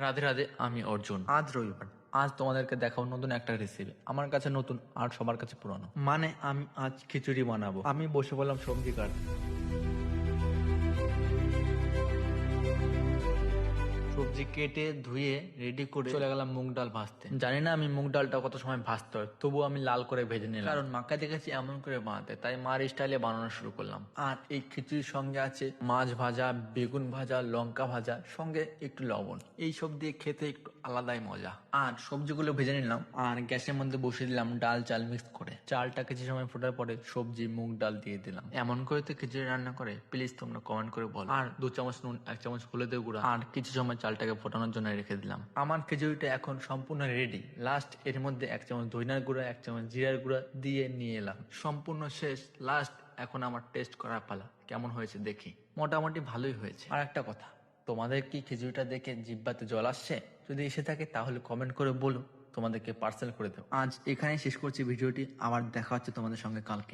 রাধে রাধে, আমি অর্জুন। আজ রবিবার, আজ তোমাদেরকে দেখাবো নতুন একটা রেসিপি। আমার কাছে নতুন আর সবার কাছে পুরনো। মানে আমি আজ খিচুড়ি বানাবো। আমি বসে বললাম সবজি কাটতে। সবজি কেটে ধুয়ে রেডি করে চলে গেলাম মুগ ডাল ভাজতে। জানি না আমি মুগ ডালটা কত সময় ভাজতে হয়, তবু আমি লাল করে ভেজে নিলাম, কারণ মাকে দেখেছি এমন করে বানাতে, তাই মার স্টাইলে বানানো শুরু করলাম। আর এই খিচুড়ির সঙ্গে আছে মাছ ভাজা, বেগুন ভাজা, লঙ্কা ভাজা, সঙ্গে একটু লবণ। এই সব দিয়ে খেতে একটু আলাদাই মজা। আর সবজিগুলো ভেজে নিলাম আর গ্যাসের মধ্যে বসিয়ে দিলাম ডাল চাল মিক্স করে। চালটা কিছু সময় ফোটার পরে সবজি মুগ ডাল দিয়ে দিলাম। এমন করে তো খিচুড়ি রান্না করে, প্লিজ তোমরা কমেন্ট করে বলো। আর 2 চামচ নুন, 1 চামচ হলুদের গুঁড়া আর কিছু সময় চালটাকে ফোটানোর জন্য রেখে দিলাম। আমার খিচুড়িটা এখন সম্পূর্ণ রেডি। লাস্ট এর মধ্যে 1 চামচ ধনিয়ার গুঁড়া, 1 চামচ জিরার গুঁড়া দিয়ে নিয়ে এলাম। সম্পূর্ণ শেষ, লাস্ট এখন আমার টেস্ট করার পালা। কেমন হয়েছে দেখি। মোটামুটি ভালোই হয়েছে। আর একটা কথা, তোমাদের কি খিচুড়িটা দেখে জিহ্বাতে জল আসছে? যদি এসে থাকে তাহলে কমেন্ট করে বলো, তোমাদেরকে পার্সেল করে দেবো। আজ এখানেই শেষ করছি ভিডিওটি। আবার দেখা হচ্ছে তোমাদের সঙ্গে কালকে।